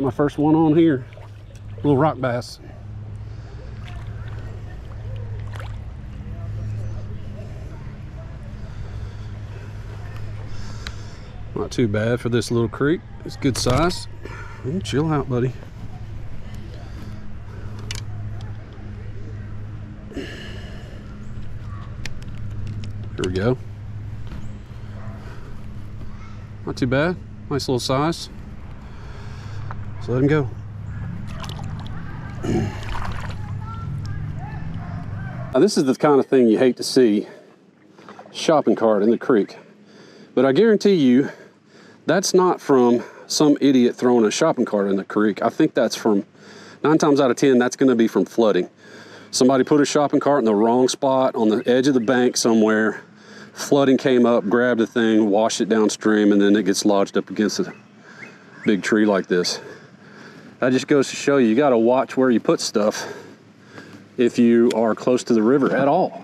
got my first one on here. Little rock bass. Not too bad for this little creek. It's good size. Chill out, buddy. Here we go. Not too bad. Nice little size. So let him go. Now this is the kind of thing you hate to see. Shopping cart in the creek. But I guarantee you, that's not from some idiot throwing a shopping cart in the creek. I think that's from, 9 times out of 10, that's gonna be from flooding. Somebody put a shopping cart in the wrong spot on the edge of the bank somewhere. Flooding came up, grabbed the thing, washed it downstream, and then it gets lodged up against a big tree like this. That just goes to show you, you gotta watch where you put stuff if you are close to the river at all.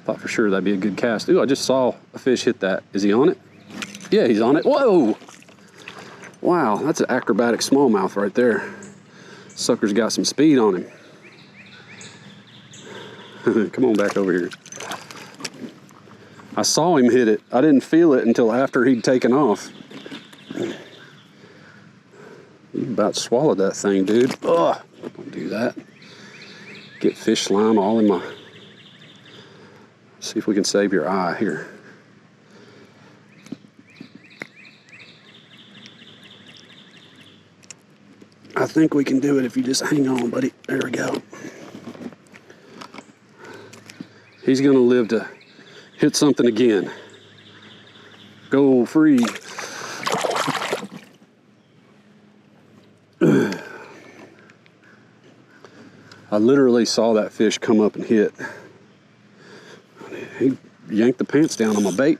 Thought for sure that'd be a good cast. Ooh, I just saw a fish hit that. Is he on it? Yeah, he's on it. Whoa! Wow, that's an acrobatic smallmouth right there. Sucker's got some speed on him. Come on back over here. I saw him hit it. I didn't feel it until after he'd taken off. You about swallowed that thing, dude. Ugh, don't do that. Get fish slime all in my... See if we can save your eye here. I think we can do it if you just hang on, buddy. There we go. He's gonna live to hit something again. Go free. I literally saw that fish come up and hit. He yanked the pants down on my bait.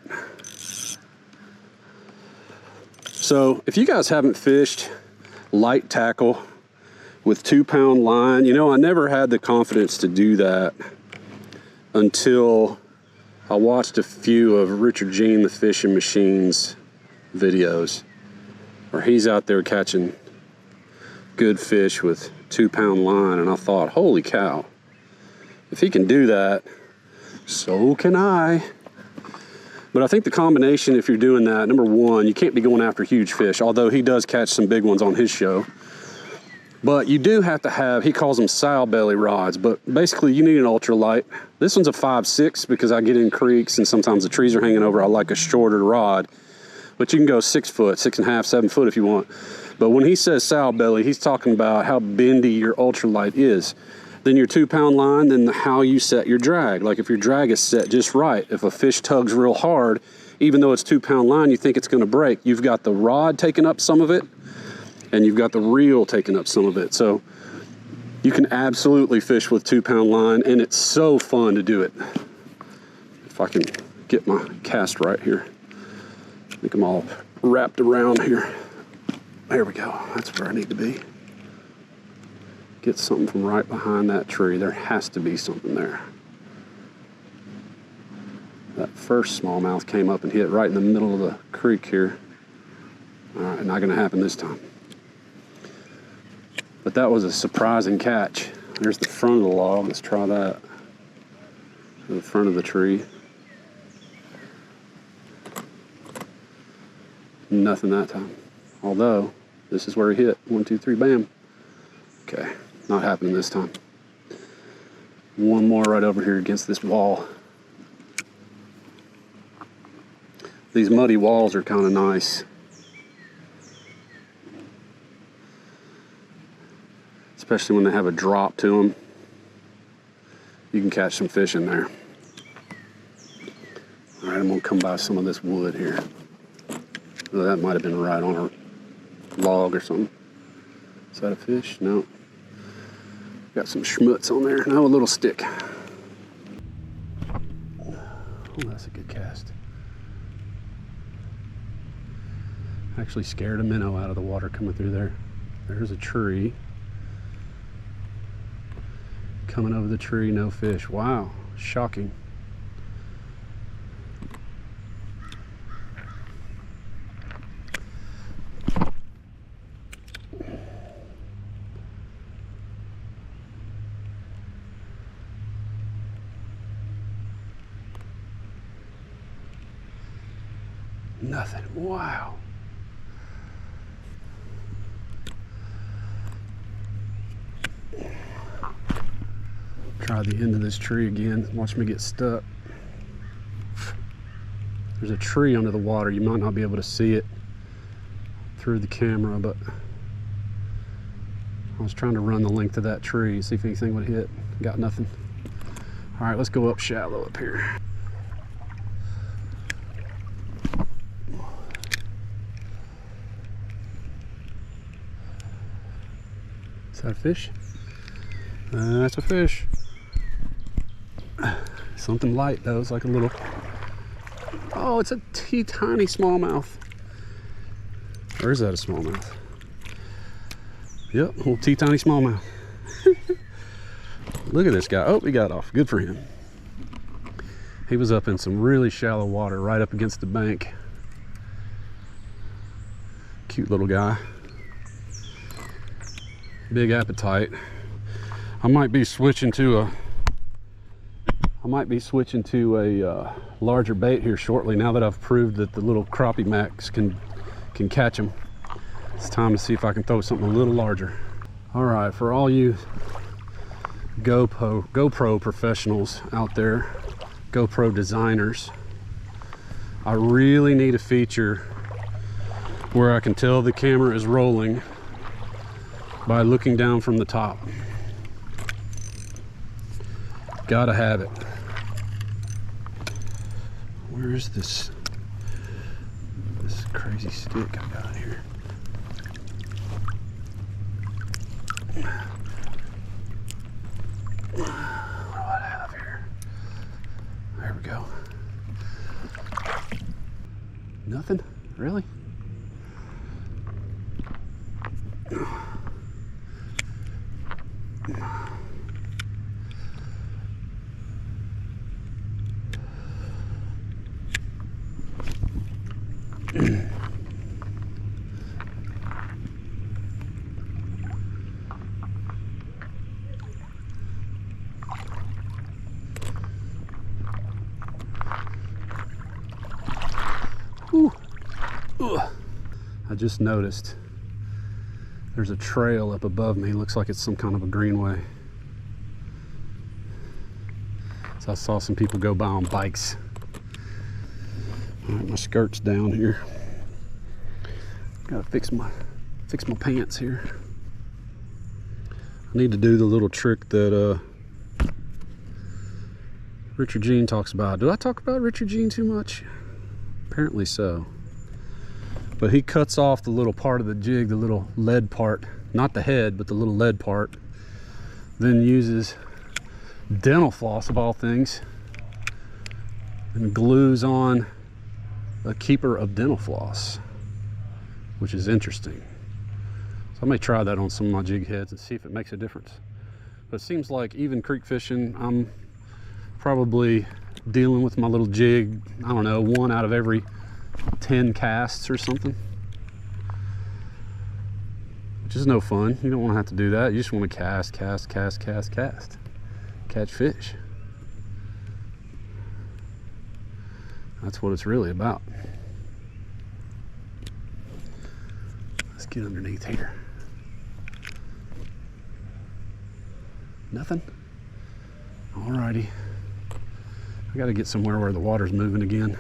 So if you guys haven't fished light tackle with 2-pound line, you know, I never had the confidence to do that until I watched a few of Richard Jean, the Fishing Machines videos, where he's out there catching good fish with 2-pound line, and I thought, holy cow, if he can do that, so can I. But I think the combination, if you're doing that, number one, you can't be going after huge fish, although he does catch some big ones on his show. But you do have to have, he calls them sow belly rods, but basically you need an ultralight. This one's a 5/6 because I get in creeks and sometimes the trees are hanging over. I like a shorter rod, but you can go 6 foot, 6.5, 7 foot if you want. But when he says sow belly, he's talking about how bendy your ultralight is. Then your 2-pound line, then how you set your drag. Like if your drag is set just right, if a fish tugs real hard, even though it's 2-pound line, you think it's gonna break. You've got the rod taking up some of it, and you've got the reel taking up some of it. So you can absolutely fish with 2-pound line, and it's so fun to do it. If I can get my cast right here. I think I'm all wrapped around here. There we go, that's where I need to be. Get something from right behind that tree. There has to be something there. That first smallmouth came up and hit right in the middle of the creek here. All right, not gonna happen this time. But that was a surprising catch. There's the front of the log. Let's try that. The front of the tree. Nothing that time. Although, this is where he hit. 1, 2, 3, bam. Okay, not happening this time. One more right over here against this wall. These muddy walls are kind of nice. Especially when they have a drop to them. You can catch some fish in there. All right, I'm gonna come by some of this wood here. Oh, that might have been right on a log or something. Is that a fish? No. Got some schmutz on there. No, a little stick. Oh, that's a good cast. Actually scared a minnow out of the water coming through there. There's a tree. Coming over the tree, no fish. Wow, shocking. Nothing. Wow. Try the end of this tree again. Watch me get stuck. There's a tree under the water. You might not be able to see it through the camera, but I was trying to run the length of that tree, see if anything would hit. Got nothing. All right, let's go up shallow up here. Is that a fish? That's a fish. Something light though. It's like a little. Oh, it's a tiny smallmouth. Or is that a smallmouth? Yep, little tiny smallmouth. Look at this guy. Oh, he got off. Good for him. He was up in some really shallow water, right up against the bank. Cute little guy. Big appetite. I might be switching to a larger bait here shortly. Now that I've proved that the little crappie max can catch them, it's time to see if I can throw something a little larger. All right, for all you GoPro professionals out there, GoPro designers, I really need a feature where I can tell the camera is rolling by looking down from the top. Gotta have it. Where is this crazy stick I got here? What do I have here? There we go. Nothing? Really? I just noticed there's a trail up above me. Looks like it's some kind of a greenway. So I saw some people go by on bikes. All right, my skirt's down here. Gotta fix my pants here. I need to do the little trick that Richard Jean talks about. Do I talk about Richard Jean too much? Apparently so. But he cuts off the little part of the jig, the little lead part, not the head, but the little lead part, then uses dental floss of all things and glues on a keeper of dental floss, which is interesting. So I may try that on some of my jig heads and see if it makes a difference. But it seems like even creek fishing, I'm probably dealing with my little jig, I don't know, 1 out of every 10 casts or something, which is no fun. You don't want to have to do that. You just want to cast, catch fish. That's what it's really about. Let's get underneath here. Nothing? Alrighty. I gotta get somewhere where the water's moving again.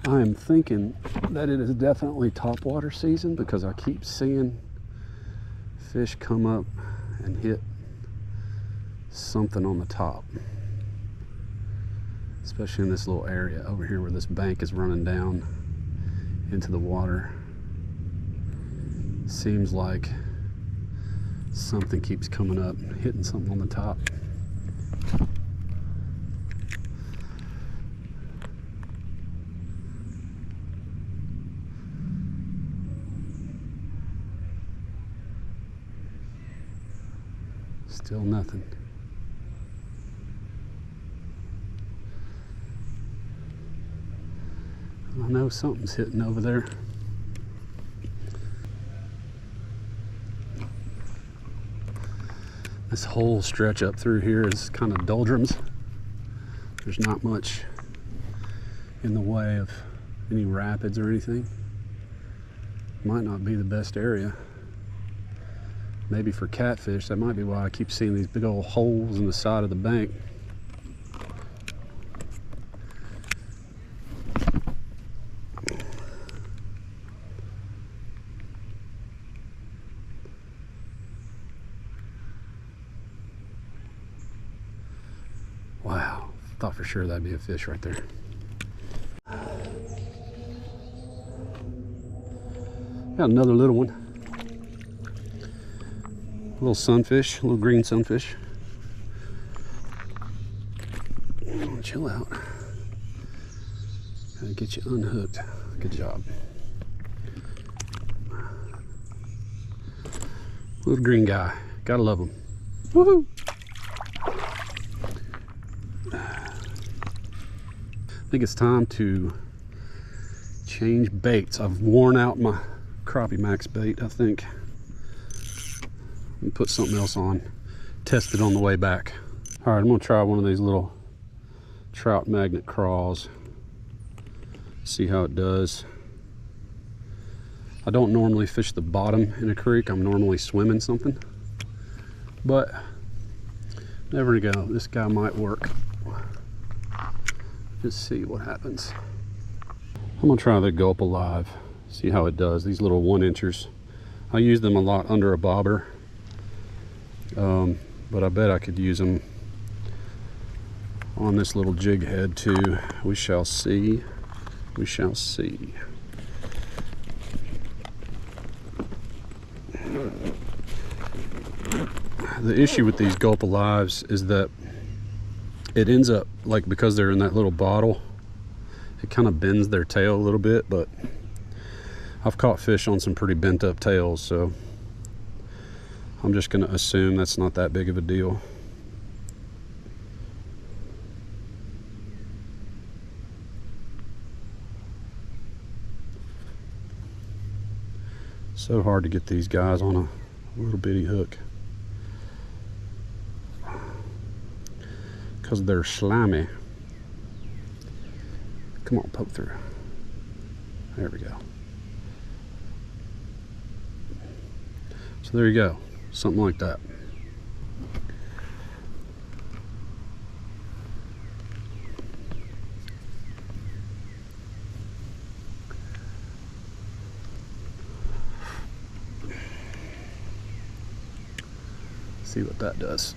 I am thinking that it is definitely topwater season because I keep seeing fish come up and hit something on the top, especially in this little area over here where this bank is running down into the water. Seems like something keeps coming up, hitting something on the top. Still nothing. I know something's hitting over there. This whole stretch up through here is kind of doldrums. There's not much in the way of any rapids or anything. Might not be the best area. Maybe for catfish, that might be why I keep seeing these big old holes in the side of the bank. Wow, thought for sure that'd be a fish right there. Got another little one. A little sunfish, a little green sunfish. Oh, chill out. Gotta get you unhooked. Good job. Little green guy. Gotta love him. Woohoo! I think it's time to change baits. I've worn out my crappie max bait, I think. And put something else on. Test it on the way back. All right, I'm gonna try one of these little trout magnet craws. See how it does. I don't normally fish the bottom in a creek. I'm normally swimming something. But never go. This guy might work. Just see what happens. I'm gonna try the Gulp Alive. See how it does. These little 1-inchers. I use them a lot under a bobber. But I bet I could use them on this little jig head too. We shall see. We shall see. The issue with these Gulp Alives is that it ends up, like, because they're in that little bottle, it kind of bends their tail a little bit, but I've caught fish on some pretty bent up tails, so I'm just going to assume that's not that big of a deal. So hard to get these guys on a little bitty hook because they're slimy. Come on, poke through. There we go. So there you go. Something like that. See what that does.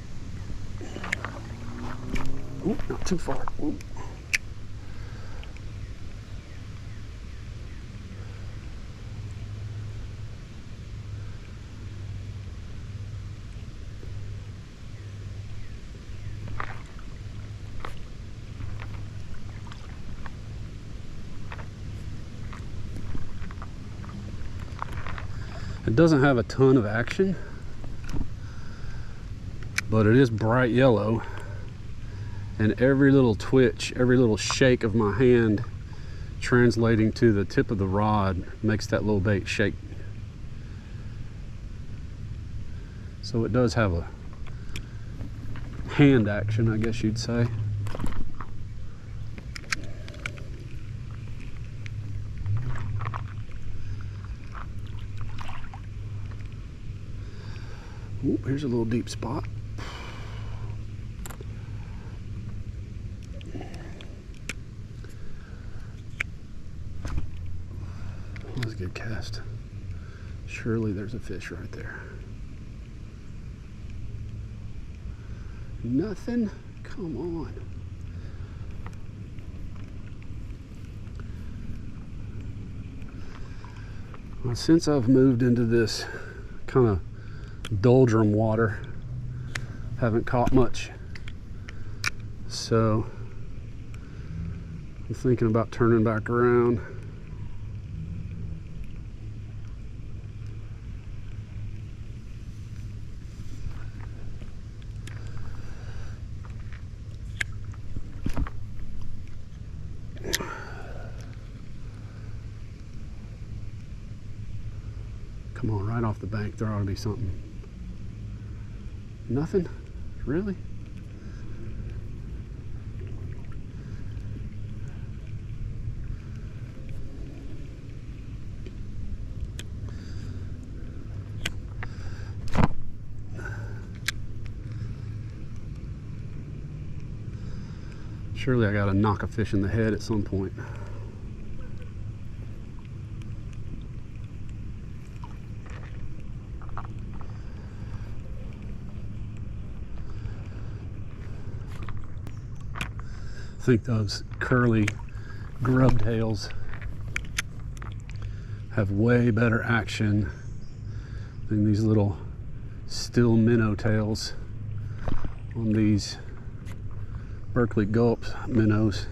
Ooh, not too far. Ooh. It doesn't have a ton of action, but it is bright yellow, and every little twitch, every little shake of my hand translating to the tip of the rod makes that little bait shake. So it does have a hand action, I guess you'd say. Ooh, here's a little deep spot. That was a good cast. Surely there's a fish right there. Nothing? Come on. Well, since I've moved into this kind of doldrum water, haven't caught much, so I'm thinking about turning back around. Come on, right off the bank, there ought to be something. Nothing? Really? Surely I gotta knock a fish in the head at some point. I think those curly grub tails have way better action than these little still minnow tails on these Berkeley Gulp minnows.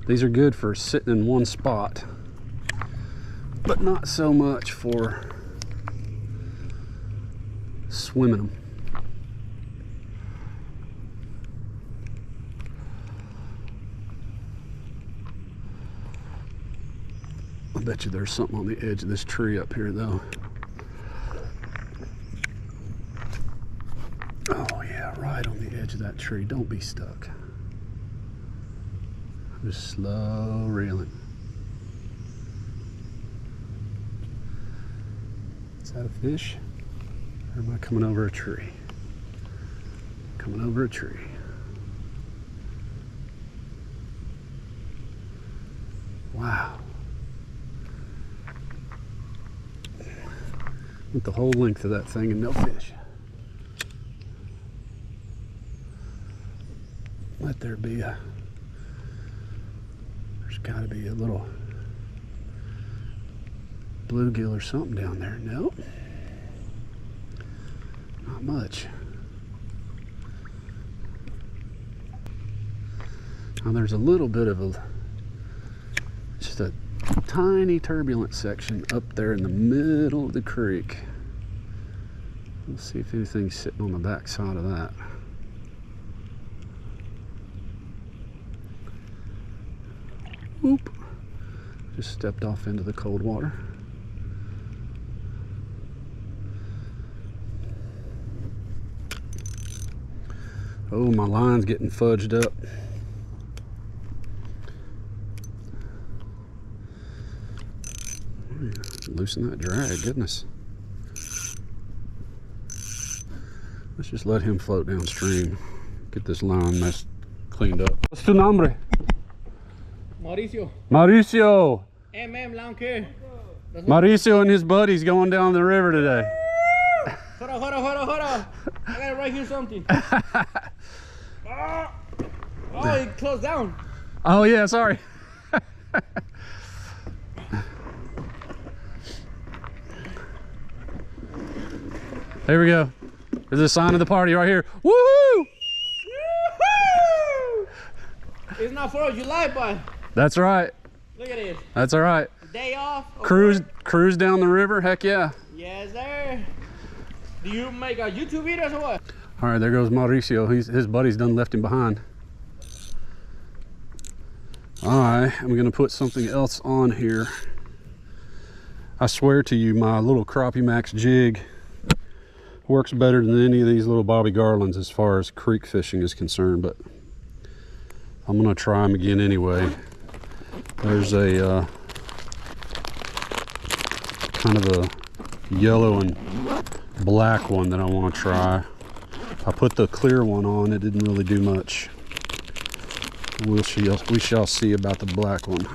These are good for sitting in one spot, but not so much for swimming them. I bet you there's something on the edge of this tree up here though. Oh yeah, right on the edge of that tree. Don't be stuck. Just slow reeling. Is that a fish? Or am I coming over a tree? Coming over a tree. Wow. Went the whole length of that thing and no fish. Let there be a, there's got to be a little bluegill or something down there. Nope, not much. Now there's a little bit of a, just a tiny turbulent section up there in the middle of the creek. Let's see if anything's sitting on the back side of that. Oop. Just stepped off into the cold water. Oh, my line's getting fudged up. Loosen that drag, goodness. Let's just let him float downstream. Get this line mess cleaned up. What's tu nombre? Mauricio. Mauricio. Long hair. Mauricio and his buddies going down the river today. Hold on. I gotta write here something. Oh, it closed down. Oh yeah, sorry. There we go. There's a sign of the party right here. Woohoo! It's not 4th of July, but that's right. look at this. That's all right. Day off. Cruise down the river. Heck yeah. Yes, sir. Do you make YouTube videos or what? All right, there goes Mauricio. His buddies done left him behind. All right, I'm gonna put something else on here. I swear to you, my little Crappie Max jig works better than any of these little Bobby Garlands as far as creek fishing is concerned, but I'm gonna try them again anyway. There's a kind of a yellow and black one that I want to try. I put the clear one on, it didn't really do much. We shall see about the black one.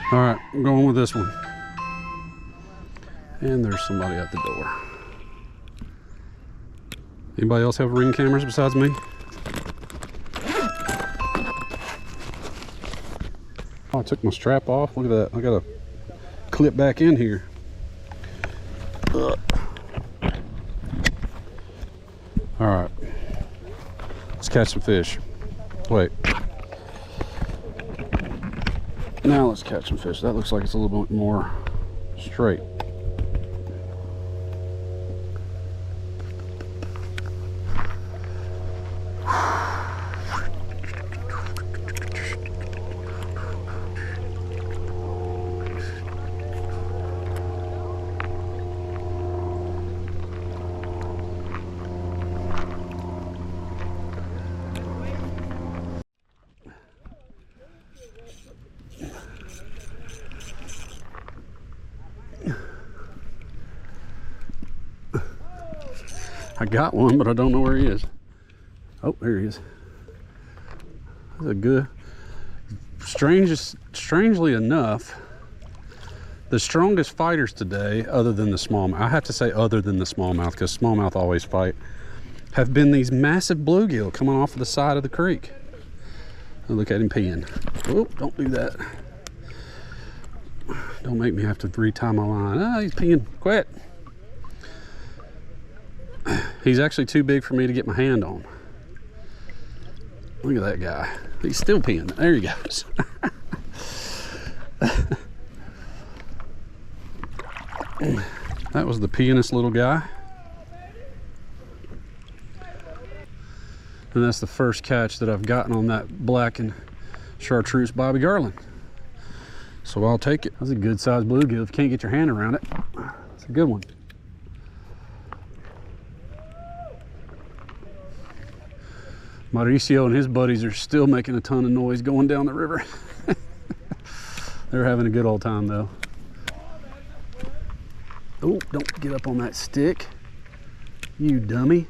All right, I'm going with this one. And there's somebody at the door. Anybody else have ring cameras besides me? Oh, I took my strap off. Look at that. I got a clip back in here. All right. Let's catch some fish. Wait. Now let's catch some fish. That looks like it's a little bit more straight. I got one, but I don't know where he is. Oh, there he is. That's a good, strangely enough, the strongest fighters today, other than the smallmouth, I have to say other than the smallmouth, because smallmouth always fight, have been these massive bluegill coming off of the side of the creek. Oh, look at him peeing. Oh, don't do that. Don't make me have to retie my line. Ah, he's peeing. Quit. He's actually too big for me to get my hand on. Look at that guy. He's still peeing. There he goes. That was the peeingest little guy. And that's the first catch that I've gotten on that black and chartreuse Bobby Garland. So I'll take it. That's a good sized bluegill. If you can't get your hand around it, it's a good one. Mauricio and his buddies are still making a ton of noise going down the river. They're having a good old time though. Oh, don't get up on that stick, you dummy.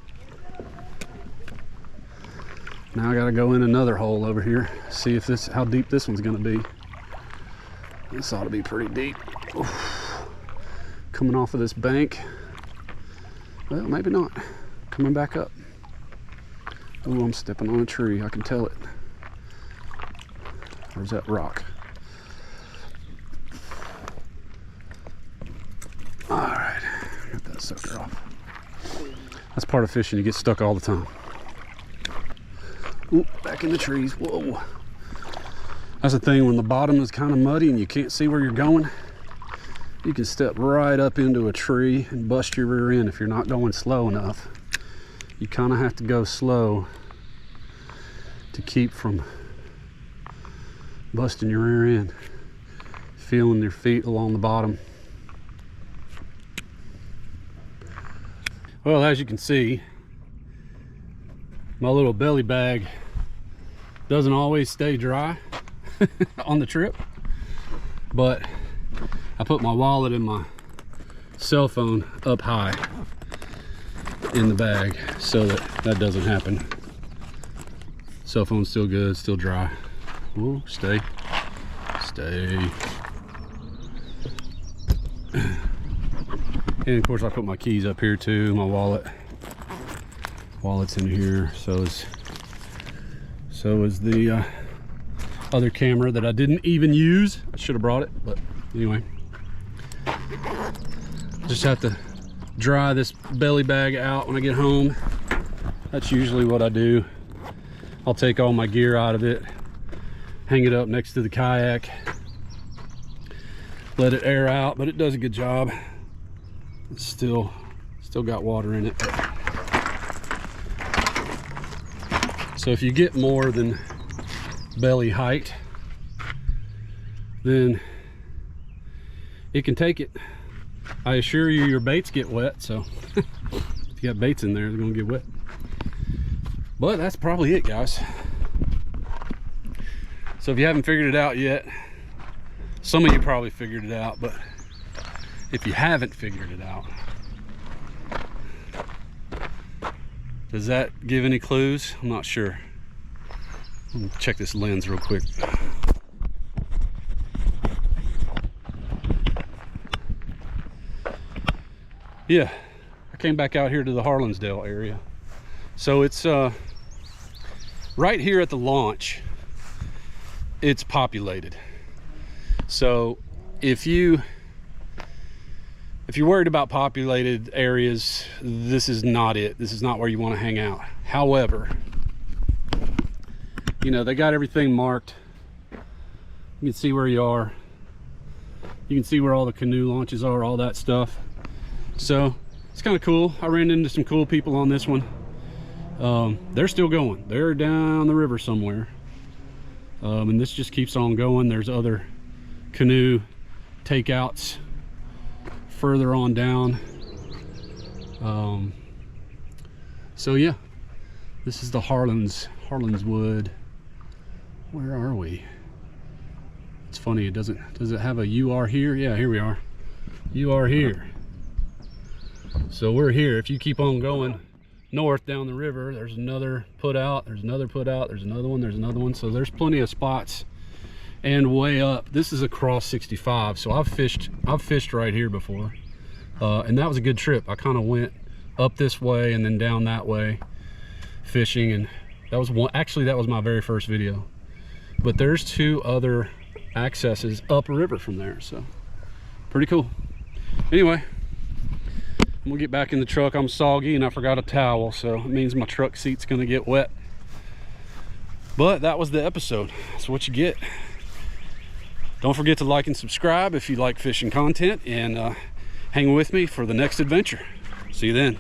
Now I gotta go in another hole over here, see if this, how deep this one's gonna be. This ought to be pretty deep. Oof. Coming off of this bank. Well, maybe not. Coming back up. Oh, I'm stepping on a tree, I can tell it. Where's that rock? All right, get that sucker off. That's part of fishing, you get stuck all the time. Ooh, back in the trees, whoa. That's the thing, when the bottom is kind of muddy and you can't see where you're going, you can step right up into a tree and bust your rear end if you're not going slow enough. You kind of have to go slow to keep from busting your rear end, feeling your feet along the bottom. Well, as you can see, my little belly bag doesn't always stay dry on the trip, but I put my wallet and my cell phone up high in the bag so that doesn't happen. Cell phone's still good, still dry. Ooh, stay. And of course I put my keys up here too, my wallet's in here, so is the other camera that I didn't even use. I should have brought it, but anyway. Just have to dry this belly bag out when I get home. That's usually what I do. I'll take all my gear out of it, hang it up next to the kayak, let it air out, but it does a good job. It's still got water in it. So if you get more than belly height, then it can take it. I assure you, your baits get wet, so if you got baits in there, they're gonna get wet. But that's probably it, guys. So if you haven't figured it out yet, some of you probably figured it out, but if you haven't figured it out, does that give any clues? I'm not sure. Let me check this lens real quick. yeah, I came back out here to the Harlansdale area. So it's right here at the launch, it's populated. So if you're worried about populated areas, this is not it. This is not where you want to hang out. However, you know, they got everything marked. You can see where you are. You can see where all the canoe launches are, all that stuff. So it's kind of cool. I ran into some cool people on this one. They're still going. They're down the river somewhere. And this just keeps on going. There's other canoe takeouts further on down. So yeah, this is the Harlanswood. Where are we? It's funny, does it have a "you are here"? Yeah, here we are. You are here. So we're here. If you keep on going north down the river, there's another put out, there's another put out, there's another one, there's another one. So there's plenty of spots. And way up, this is across 65. So I've fished right here before. And that was a good trip. I kind of went up this way and then down that way fishing, and that was one, actually that was my very first video. But there's 2 other accesses upriver from there, so pretty cool. Anyway, I'm gonna get back in the truck. I'm soggy and I forgot a towel, so it means my truck seat's gonna get wet. But that was the episode. That's what you get. Don't forget to like and subscribe if you like fishing content, and hang with me for the next adventure. See you then.